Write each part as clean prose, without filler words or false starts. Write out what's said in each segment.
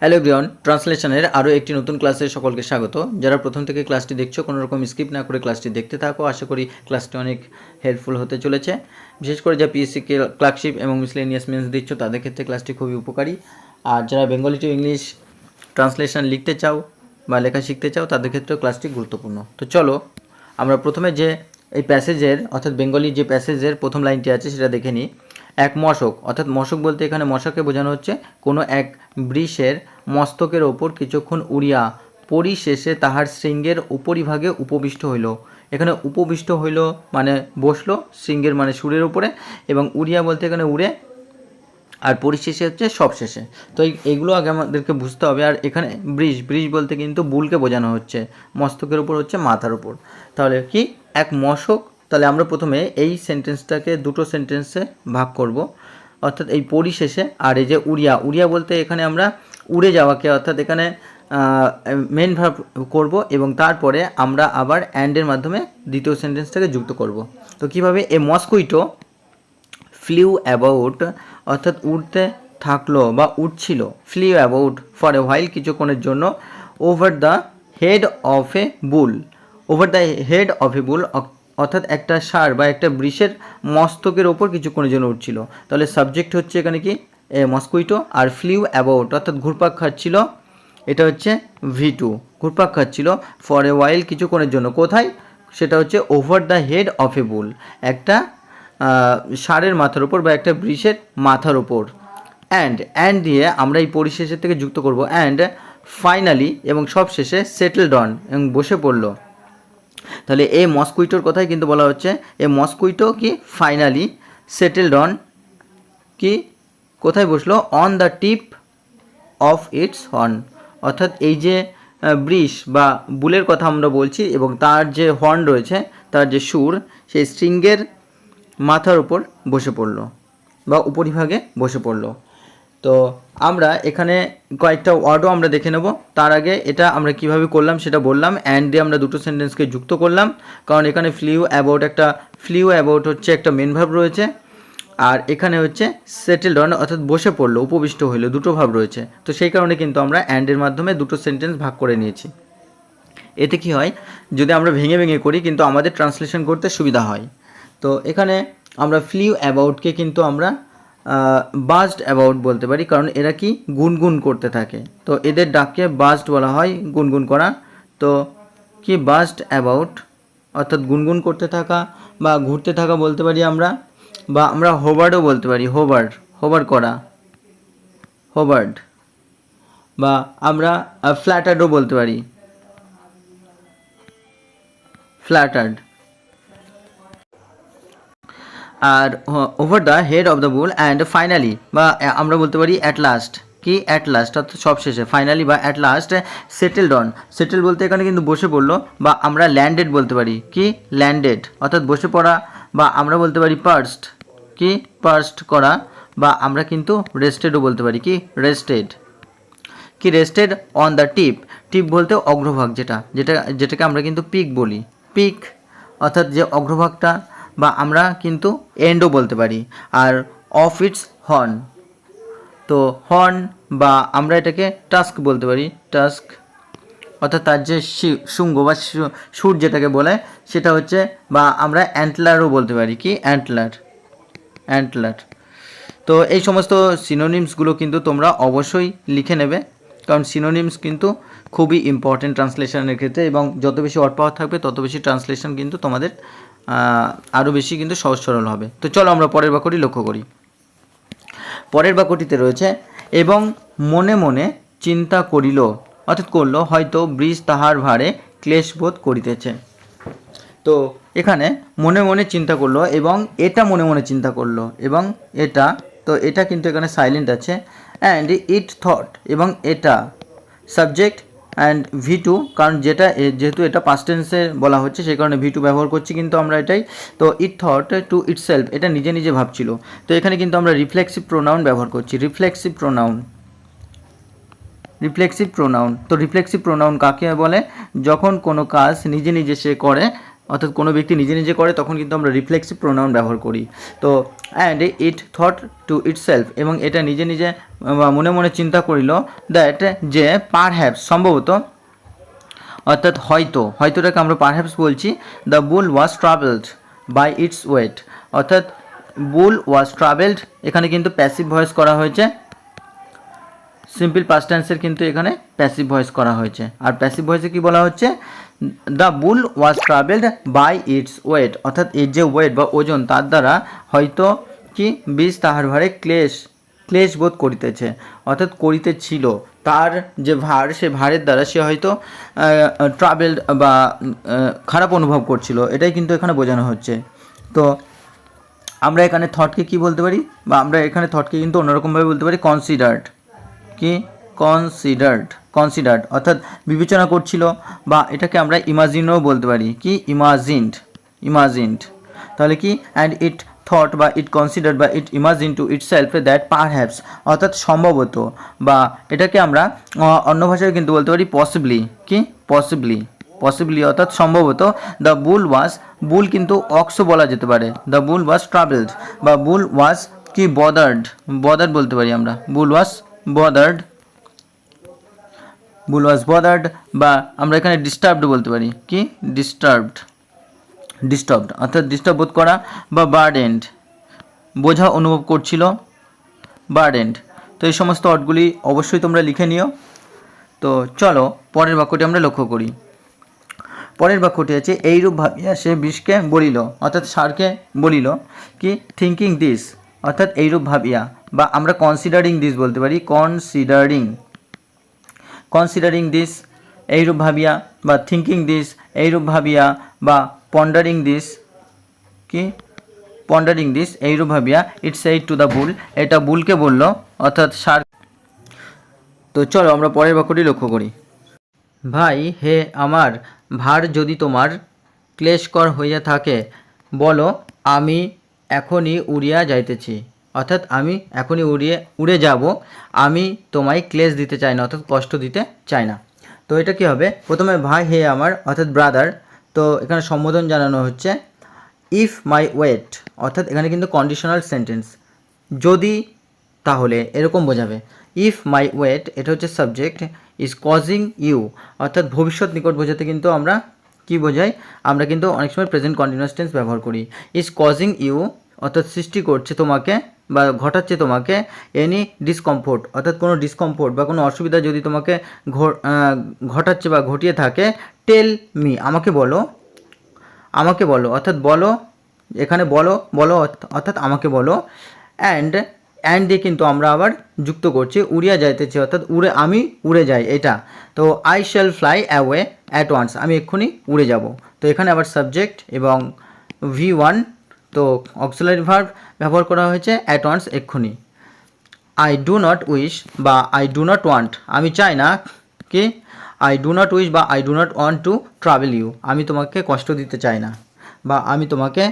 Hello everyone, ট্রান্সলেশনের আরও একটি নতুন ক্লাসে সকলকে স্বাগত। যারা প্রথম থেকে ক্লাসটি দেখছো কোনো রকম স্কিপ না করে ক্লাসটি দেখতে থাকো। আশা করি ক্লাসটি অনেক হেল্পফুল হতে চলেছে। বিশেষ করে যা পিএসসি ক্লার্কশিপ এবং মিসলেনিয়াস মেন্স দিচ্ছ তাদের ক্ষেত্রে ক্লাসটি খুবই উপকারী। আর যারা বেঙ্গলি টু ইংলিশ ট্রান্সলেশন লিখতে চাও বা লেখা শিখতে চাও তাদের ক্ষেত্রেও ক্লাসটি গুরুত্বপূর্ণ। তো চলো আমরা প্রথমে যে এই প্যাসেজের অর্থাৎ বেঙ্গলি যে প্যাসেজের প্রথম লাইনটি আছে সেটা দেখে নিই। এক মশক, অর্থাৎ মশক বলতে এখানে মশাকে বোঝানো হচ্ছে কোনো এক বৃষের মস্তকের ওপর কিছুক্ষণ উড়িয়া পরিশেষে তাহার শৃঙ্গের উপরিভাগে উপবিষ্ট হইল। এখানে উপবিষ্ট হইল মানে বসলো, শৃঙ্গের মানে সুরের উপরে, এবং উড়িয়া বলতে এখানে উড়ে, আর পরিশেষে হচ্ছে সব শেষে। তো এইগুলো আগে আমাদেরকে বুঝতে হবে। আর এখানে বৃষ বলতে কিন্তু বুলকে বোঝানো হচ্ছে, মস্তকের উপর হচ্ছে মাথার উপর। তাহলে কি এক মশক, তাহলে আমরা প্রথমে এই সেন্টেন্সটাকে দুটো সেন্টেন্সে ভাগ করব, অর্থাৎ এই পরিশেষে আর এই যে উড়িয়া বলতে এখানে আমরা উড়ে যাওয়াকে, অর্থাৎ এখানে মেন ভার্ব করব এবং তারপরে আমরা আবার অ্যান্ডের মাধ্যমে দ্বিতীয় সেন্টেন্সটাকে যুক্ত করব। তো কীভাবে? এ মস্কুইটো ফ্লিউ অ্যাবাউট, অর্থাৎ উড়তে থাকলো বা উড়ছিল, flew about for a while কিছুক্ষণের জন্য, over the head of a bull, over the head of a bull, অর্থাৎ একটা ষাঁড় বা একটা বৃষের মস্তকের ওপর কিছুক্ষণের জন্য উঠছিল। তাহলে সাবজেক্ট হচ্ছে এখানে কি মস্কুইটো, আর ফ্লিউ অ্যাবাউট অর্থাৎ ঘুরপাক খাচ্ছিল, এটা হচ্ছে V2, ঘুরপাক খাচ্ছিল ফর এ ওয়াইল কিছুক্ষণের জন্য। কোথায়? সেটা হচ্ছে over the head of a বুল, একটা ষাঁড়ের মাথার উপর বা একটা বৃষের মাথার উপর। অ্যান্ড দিয়ে আমরা এই পরিশেষের থেকে যুক্ত করব অ্যান্ড ফাইনালি, এবং সব শেষে সেটেলড অন, এবং বসে পড়লো। তাহলে এই মস্কুইটোর কথাই কিন্তু বলা হচ্ছে, এই মস্কুইটো কি ফাইনালি সেটেলড অন, কি কোথায় বসলো? On the tip of its horn, অর্থাৎ এই যে বৃষ বা বুলের কথা আমরা বলছি এবং তার যে হর্ন রয়েছে, তার যে সুর, সেই শৃঙ্গের মাথার উপর বসে পড়লো বা উপরিভাগে বসে পড়লো। তো আমরা এখানে কয়েকটা ওয়ার্ডও আমরা দেখে নেব। তার আগে এটা আমরা কিভাবে করলাম সেটা বললাম। অ্যান্ড দিয়ে আমরা দুটো সেন্টেন্সকে যুক্ত করলাম, কারণ এখানে ফ্লিউ অ্যাবাউট হচ্ছে একটা মেন ভার্ব রয়েছে, আর এখানে হচ্ছে সেটেলড অন অর্থাৎ বসে পড়লো, উপবিষ্ট হইলো, দুটো ভাব রয়েছে। তো সেই কারণে কিন্তু আমরা অ্যান্ডের মাধ্যমে দুটো সেন্টেন্স ভাগ করে নিয়েছি। এতে কি হয়, যদি আমরা ভেঙে ভেঙে করি কিন্তু আমাদের ট্রান্সলেশন করতে সুবিধা হয়। তো এখানে আমরা ফ্লিউ অ্যাবাউটকে কিন্তু আমরা বাজড অ্যাবাউট বলতে পারি, কারণ এরা কি গুনগুন করতে থাকে। তো এদের ডাককে বাজড বলা হয়, গুনগুন করা। তো কি বাজড অ্যাবাউট অর্থাৎ গুনগুন করতে থাকা বা ঘুরতে থাকা বলতে পারি আমরা, বা আমরা হোবার্ডও বলতে পারি, হোবার করা, হোবার্ড, বা আমরা ফ্ল্যাটার্ডও বলতে পারি, ফ্ল্যাটার্ড। আর over the head of the bull and finally, বা আমরা বলতে পারি অ্যাট লাস্ট, কি অ্যাট লাস্ট অর্থাৎ সব শেষে, ফাইনালি বা at last settled on, settle বলতে এখানে কিন্তু বসে পড়লো, বা আমরা ল্যান্ডেড বলতে পারি, কি ল্যান্ডেড অর্থাৎ বসে পড়া, বা আমরা বলতে পারি পার্সড, কি পার্সড করা, বা আমরা কিন্তু রেস্টেডও বলতে পারি, কি রেস্টেড, কি রেস্টেড অন দ্য টিপ বলতে অগ্রভাগ, যেটাকে আমরা কিন্তু পিক বলি, পিক অর্থাৎ যে অগ্রভাগটা, বা আমরা কিন্তু এন্ডও বলতে পারি। আর অফ ইটস হর্ন, তো হর্ন বা আমরা এটাকে টাস্ক বলতে পারি, টাস্ক অর্থাৎ তার যে শুঙ্গ বা সুর যেটাকে বলে সেটা হচ্ছে, বা আমরা অ্যান্টলারও বলতে পারি, কি অ্যান্টলার। তো এই সমস্ত সিনোনিমসগুলো কিন্তু তোমরা অবশ্যই লিখে নেবে, কারণ সিনোনিমস কিন্তু খুবই ইম্পর্টেন্ট ট্রান্সলেশনের ক্ষেত্রে, এবং যত বেশি ওয়ার্ড পাওয়ার থাকবে তত বেশি ট্রান্সলেশন কিন্তু তোমাদের আরও বেশি কিন্তু সহজ সরল হবে। তো চলো আমরা পরের বাক্যটি লক্ষ্য করি। পরের বাক্যটিতে রয়েছে এবং মনে মনে চিন্তা করিল, অর্থাৎ করলো, হয়তো বৃষ তাহার ভারে ক্লেশবোধ করিতেছে। তো এখানে মনে মনে চিন্তা করলো এবং এটা মনে মনে চিন্তা করলো এবং এটা, তো এটা কিন্তু এখানে সাইলেন্ট আছে। অ্যান্ড ইট থট, এবং এটা সাবজেক্ট অ্যান্ড V2, কারণ যেহেতু এটা পাস্ট টেন্সে বলা হচ্ছে সেই কারণে V2 ব্যবহার করছি কিন্তু আমরা এটাই। তো ইট থট টু ইটসেলফ, এটা নিজে নিজে ভাবছিল। তো এখানে কিন্তু আমরা রিফ্লেক্সিভ প্রোনাউন ব্যবহার করছি, রিফ্লেক্সিভ প্রোনাউন। তো রিফ্লেক্সিভ প্রোনাউন কাকে বলে? যখন কোনো কাজ নিজে নিজে সে করে অর্থাৎ কোনো ব্যক্তি নিজে নিজে করে তখন কিন্তু আমরা রিফ্লেক্সিভ প্রোনাউন ব্যবহার করি। তো and it thought to itself, এবং এটা নিজে নিজে মনে মনে চিন্তা করিল দ্যাট যে পারহ্যাপস সম্ভবত, অর্থাৎ হয়তো, হয়তোটাকে আমরা পারহ্যাপস বলছি। The bull was travelled by its weight, অর্থাৎ বুল ওয়াজ ট্রাভেলড এখানে কিন্তু প্যাসিভ ভয়েস করা হয়েছে, সিম্পল পাস্ট টেন্সের কিন্তু এখানে প্যাসিভ ভয়েস করা হয়েছে। আর প্যাসিভ ভয়েসে কি বলা হচ্ছে, the bull was travelled by its weight, অর্থাৎ এর যে ওয়েট বা ওজন তার দ্বারা হয়তো কি বীজ তাহার ভারে ক্লেশ বোধ করিতেছে, অর্থাৎ করিতেছিল, তার যে ভার সে ভারের দ্বারা সে হয়তো ট্রাভেলড বা খারাপ অনুভব করছিল, এটাই কিন্তু এখানে বোঝানো হচ্ছে। তো আমরা এখানে থটকে কি বলতে পারি, বা আমরা এখানে থটকে কিন্তু অন্যরকমভাবে বলতে পারি কনসিডার্ড, কি কনসিডার্ড অর্থাৎ বিবেচনা করছিল, বা এটাকে আমরা ইমাজিনও বলতে পারি, কি ইমাজিনড। তাহলে কি অ্যান্ড ইট থট বা ইট কনসিডার্ড বা it imagine to itself that perhaps, অর্থাৎ সম্ভবত, বা এটাকে আমরা অন্য ভাষায় কিন্তু বলতে পারি পসিবলি, কি পসিবলি অর্থাৎ সম্ভবত। দ্য বুল কিন্তু অক্সও বলা যেতে পারে, দ্য বুল ওয়াজ ট্রাভেলড, বা বুল ওয়াজ কি বদার্ড বলতে পারি আমরা, বুল ওয়াজ বদার্ড, বা আমরা এখানে ডিস্টার্বড বলতে পারি, কি ডিস্টার্বড অর্থাৎ ডিস্টার্ব বোধ করা, বা বার্ডেন্ড বোঝা অনুভব করছিল, বার্ডেন্ড। তো এই সমস্ত অর্থগুলি অবশ্যই তোমরা লিখে নিও। তো চলো পরের বাক্যটি আমরা লক্ষ্য করি। পরের বাক্যটি আছে, এইরূপ ভাবিয়া সে বিষকে বলিল, অর্থাৎ ষাঁড়কে বলিল কি থিঙ্কিং দিস, অর্থাৎ এইরূপ ভাবিয়া, বা আমরা কনসিডারিং দিস বলতে পারি, কনসিডারিং দিস এইরূপ ভাবিয়া, বা থিঙ্কিং দিস এইরূপ ভাবিয়া, বা পন্ডারিং দিস এইরূপ ভাবিয়া, ইট সেইড টু দ্য বুল, এটা বুলকে বলল, অর্থাৎ ষাঁড়। তো চলো আমরা পরের বাক্যটি লক্ষ্য করি। ভাই হে আমার, ভার যদি তোমার ক্লেশকর হইয়া থাকে, বলো আমি এখনই উড়িয়া যাইতেছি, অর্থাৎ আমি এখনই উড়ে যাব, আমি তোমায় ক্লেশ দিতে চাই না, অর্থাৎ কষ্ট দিতে চাই না। তো এটা কি হবে, প্রথমে ভাই হে আমার অর্থাৎ ব্রাদার, তো এখানে সম্বোধন জানানো হচ্ছে ইফ মাই ওয়েট, অর্থাৎ এখানে কিন্তু কন্ডিশনাল সেন্টেন্স, যদি তাহলে এরকম বোঝাবে। ইফ মাই ওয়েট এটা হচ্ছে সাবজেক্ট, ইজ কজিং ইউ, অর্থাৎ ভবিষ্যৎ নিকট বোঝাতে কিন্তু আমরা কি বোঝাই, আমরা কিন্তু অনেক সময় প্রেজেন্ট কন্টিনিউয়াস টেন্স ব্যবহার করি। ইজ কজিং ইউ অর্থাৎ সৃষ্টি করছে তোমাকে বা ঘটাচ্ছে তোমাকে এনি ডিসকমফোর্ট, অর্থাৎ কোনো ডিসকমফোর্ট বা কোনো অসুবিধা যদি তোমাকে ঘটাচ্ছে বা ঘটিয়ে থাকে, টেল মি আমাকে বলো অর্থাৎ বলো, এখানে বলো অর্থাৎ আমাকে বলো। অ্যান্ড দিয়ে কিন্তু আমরা আবার যুক্ত করছি উড়িয়া যাইতেছি, অর্থাৎ আমি উড়ে যাই এটা। তো I shall fly away at once, আমি এক্ষুনি উড়ে যাব। তো এখানে আবার সাবজেক্ট এবং V1, তো অক্সিলারি ভার্ব ব্যবহার করা হয়েছে অ্যাট ওয়ান্স এক্ষুনি। আই ডু নট উইশ বা আই ডু নট ওয়ান্ট, আমি চাই না, কি আই ডু নট উইশ বা I do not want to travel you, আমি তোমাকে কষ্ট দিতে চাই না, বা আমি তোমাকে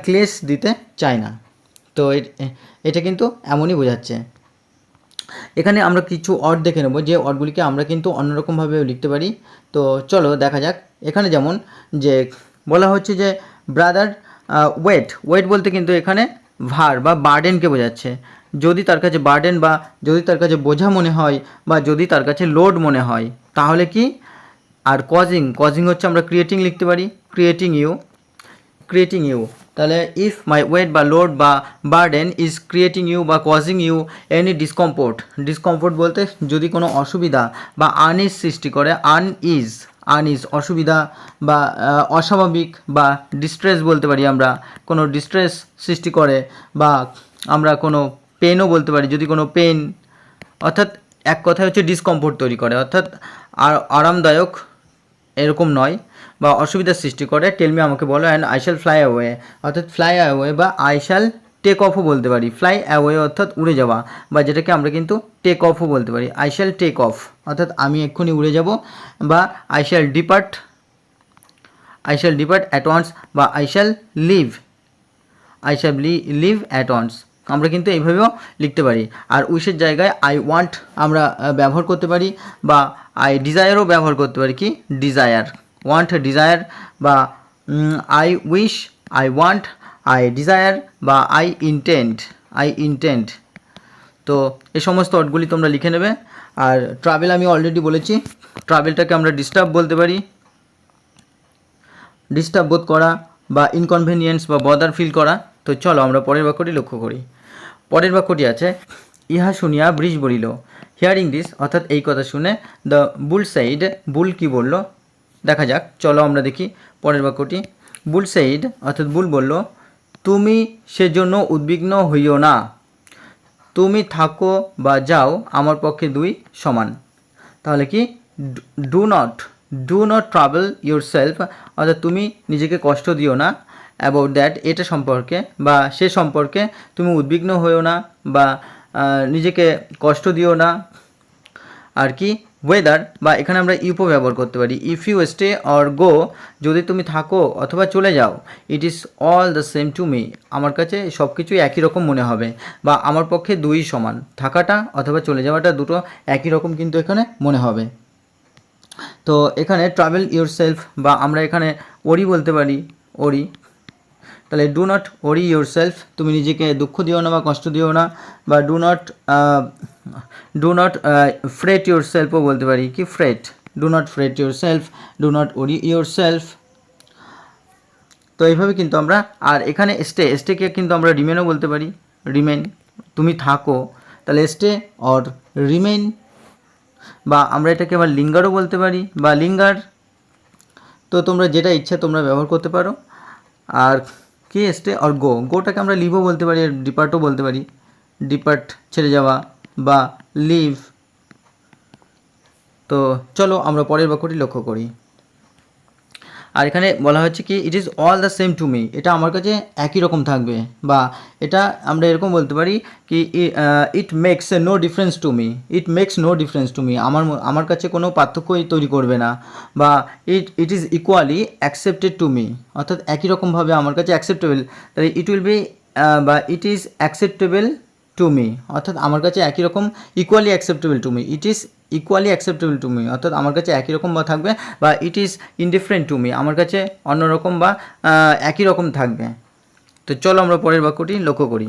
ক্লেশ দিতে চাই না। তো এটা কিন্তু এমনই বোঝাচ্ছে। এখানে আমরা কিছু ওয়ার্ড দেখে নেব, যে ওয়ার্ডগুলিকে আমরা কিন্তু অন্যরকমভাবে লিখতে পারি। তো চলো দেখা যাক। এখানে যেমন যে বলা হচ্ছে যে ব্রাদার ওয়েট বলতে কিন্তু এখানে ভার বা বার্ডেনকে বোঝাচ্ছে। যদি তার কাছে বার্ডেন বা যদি তার কাছে বোঝা মনে হয় বা যদি তার কাছে লোড মনে হয় তাহলে কি। আর কজিং হচ্ছে আমরা ক্রিয়েটিং লিখতে পারি, ক্রিয়েটিং ইউ। তাহলে ইফ মাই ওয়েট বা লোড বা বার্ডেন ইজ ক্রিয়েটিং ইউ বা কজিং ইউ এনি ডিসকমফোর্ট বলতে যদি কোনো অসুবিধা বা আনইজ সৃষ্টি করে, আনইজ অসুবিধা বা অস্বাভাবিক, বা ডিস্ট্রেস বলতে পারি আমরা, কোনো ডিস্ট্রেস সৃষ্টি করে, বা আমরা কোনো পেনও বলতে পারি, যদি কোনো পেন, অর্থাৎ এক কথায় হচ্ছে ডিসকমফোর্ট তৈরি করে, অর্থাৎ আরামদায়ক এরকম নয়, বা অসুবিধার সৃষ্টি করে। টেল মি আমাকে বলো, and I shall fly away, অর্থাৎ ফ্লাই অ্যাওয়ে বা আই শ্যাল টেক অফও বলতে পারি। ফ্লাই অ্যাওয়ে অর্থাৎ উড়ে যাওয়া, বা যেটাকে আমরা কিন্তু টেক অফও বলতে পারি। আই শ্যাল টেক অফ অর্থাৎ আমি এক্ষুনি উড়ে যাব, বা I shall depart at once, বা I shall leave at once, আমরা কিন্তু এইভাবেও লিখতে পারি। আর উইশের জায়গায় আই ওয়ান্ট আমরা ব্যবহার করতে পারি, বা আই ডিজায়ারও ব্যবহার করতে পারি, কি ডিজায়ার, ওয়ান্ট ডিজায়ার, বা I wish, I want, I desire বা আই ইন্টেন্ড। তো এই সমস্ত ওয়ার্ডগুলি তোমরা লিখে নেবে। আর ট্রাভেল আমি অলরেডি বলেছি, ট্রাভেলটাকে আমরা ডিস্টার্ব বলতে পারি, ডিস্টার্ব বোধ করা বা ইনকনভিনিয়েন্স বা বদার ফিল করা। তো চলো আমরা পরের বাক্যটি লক্ষ্য করি। পরের বাক্যটি আছে, ইহা শুনিয়া বৃষ বলিল। হিয়ারিং দিস, অর্থাৎ এই কথা শুনে দ্য বুল সেইড, বুল কি বলল দেখা যাক, চলো আমরা দেখি পরের বাক্যটি। বুল সেইড, অর্থাৎ বুল বলল, তুমি সেজন্য উদ্বিগ্ন হইও না, তুমি থাকো বা যাও আমার পক্ষে দুই সমান। তাহলে কি, do not travel your self, অর্থাৎ তুমি নিজেকে কষ্ট দিও না, অ্যাবাউট দ্যাট, এটা সম্পর্কে বা সে সম্পর্কে তুমি উদ্বিগ্ন হইও না বা নিজেকে কষ্ট দিও না। আর কি, ওয়েদার বা এখানে আমরা ইউপো ব্যবহার করতে পারি, if you stay or go, যদি তুমি থাকো অথবা চলে যাও, it is all the same to me, আমার কাছে সব কিছুই একই রকম মনে হবে বা আমার পক্ষে দুই সমান, থাকাটা অথবা চলে যাওয়াটা দুটো একই রকম কিন্তু এখানে মনে হবে। তো এখানে ট্রাভেল ইউর সেলফ বা আমরা এখানে ওরি বলতে পারি, ওরি। তাহলে ডু নট ওরি ইউর সেলফ, তুমি নিজেকে দুঃখ দিও না বা কষ্ট দিও না, বা ডু নট ফ্রেট ইউর সেলফও বলতে পারি, কি freight, do not freight your self, do not ওরি ইউর সেলফ। তো এইভাবে কিন্তু আমরা, আর এখানে স্টেকে কিন্তু আমরা রিমেনও বলতে পারি, রিমেন, তুমি থাকো, তাহলে স্টে অর রিমেন, বা আমরা এটাকে আবার লিঙ্গারও বলতে পারি বা লিঙ্গার। তো তোমরা যেটা ইচ্ছা তোমরা ব্যবহার করতে পারো। আর কি, স্টে অর গো, গোটাকে আমরা লিভও বলতে পারি, আর ডিপার্টও বলতে পারি, ডিপার্ট ছেড়ে যাওয়া বা লিভ। তো চলো আমরা পরের বাক্যটি লক্ষ্য করি। আর এখানে বলা হচ্ছে কি, ইট is all the same to me, এটা আমার কাছে একই রকম থাকবে, বা এটা আমরা এরকম বলতে পারি কি, it makes no difference to me, it makes no difference to me, আমার কাছে কোনো পার্থক্যই তৈরি করবে না, বা it is equally accepted to me, অর্থাৎ একই রকমভাবে আমার কাছে অ্যাকসেপ্টেবল, তাহলে ইট উইল বি বা it is acceptable two me, অর্থাৎ আমার কাছে একই রকম, equally acceptable two me, it is equally acceptable two me, অর্থাৎ আমার কাছে একই রকম বা থাকবে, বা it is indifferent two me, আমার কাছে অন্যরকম বা একই রকম থাকবে। তো চলো আমরা পরের বাক্যটি লক্ষ্য করি।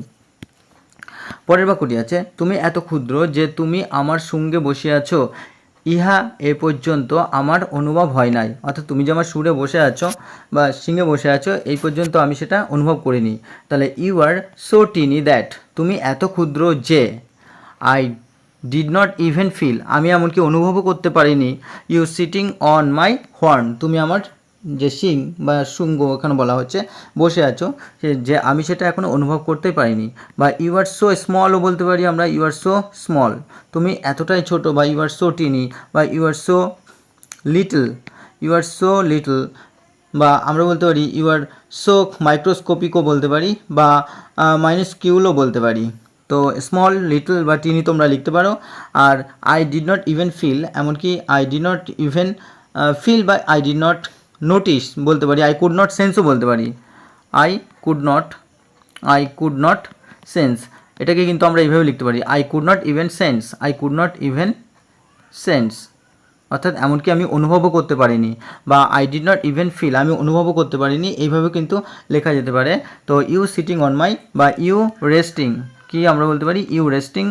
পরের বাক্যটি আছে, তুমি এত ক্ষুদ্র যে তুমি আমার সঙ্গে বসে আছো, ইহা এ পর্যন্ত আমার অনুভব হয় নাই, অর্থাৎ তুমি যে আমার সুরে বসে আছো বা সিংহে বসে আছো, এই পর্যন্ত আমি সেটা অনুভব করিনি। তাহলে you are so tiny that, তুমি এত ক্ষুদ্র যে, I did not even feel, আমি এমনকি অনুভবও করতে পারিনি, you sitting on my horn, তুমি আমার যে শিং বা শুঙ্গ এখানে বলা হচ্ছে বসে আছো, যে আমি সেটা এখনও অনুভব করতেই পারিনি। বা ইউ আর সো স্মলও বলতে পারি আমরা, ইউ আর সো স্মল, তুমি এতটাই ছোট, বা ইউ আর সো টিনি, বা you are so little, you are so little, বা আমরা বলতে পারি ইউ আর সো মাইক্রোস্কোপিকও বলতে পারি, বা মাইনস্কিউলও বলতে পারি। তো স্মল, লিটল বা টিনি তোমরা লিখতে পারো। আর I did not even feel, এমনকি I did not even feel বা আই ডিড নট নোটিস বলতে পারি, আই কুড নট সেন্সও বলতে পারি, আই কুড নট সেন্স, এটাকে কিন্তু আমরা এইভাবে লিখতে পারি, I could not even sense, I could not even sense, অর্থাৎ এমনকি আমি অনুভবও করতে পারিনি, বা I did not even feel, আমি অনুভবও করতে পারিনি, এইভাবে কিন্তু লেখা যেতে পারে। তো ইউ সিটিং অন মাই বা ইউ রেস্টিং, কি আমরা বলতে পারি, you resting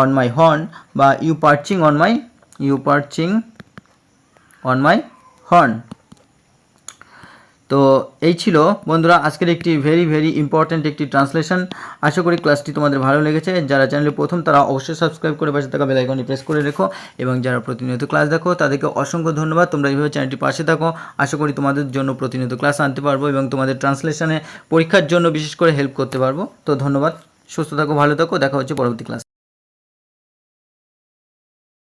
on my horn, বা you perching on my horn. তো এই ছিল বন্ধুরা আজকের একটি ভেরি ইম্পর্ট্যান্ট একটি ট্রান্সলেশন। আশা করি ক্লাসটি তোমাদের ভালো লেগেছে। যারা চ্যানেলে প্রথম তারা অবশ্যই সাবস্ক্রাইব করে পাশে থাকা বেল আইকনটি প্রেস করে রেখো, এবং যারা প্রতিনিয়ত ক্লাস দেখো তাদেরকে অসংখ্য ধন্যবাদ। তোমরা এইভাবে চ্যানেলটি পাশে থাকো, আশা করি তোমাদের জন্য প্রতিনিয়ত ক্লাস আনতে পারবো এবং তোমাদের ট্রান্সলেশনে পরীক্ষার জন্য বিশেষ করে হেল্প করতে পারবো। তো ধন্যবাদ, সুস্থ থাকো, ভালো থাকো, দেখা হচ্ছে পরবর্তী ক্লাস।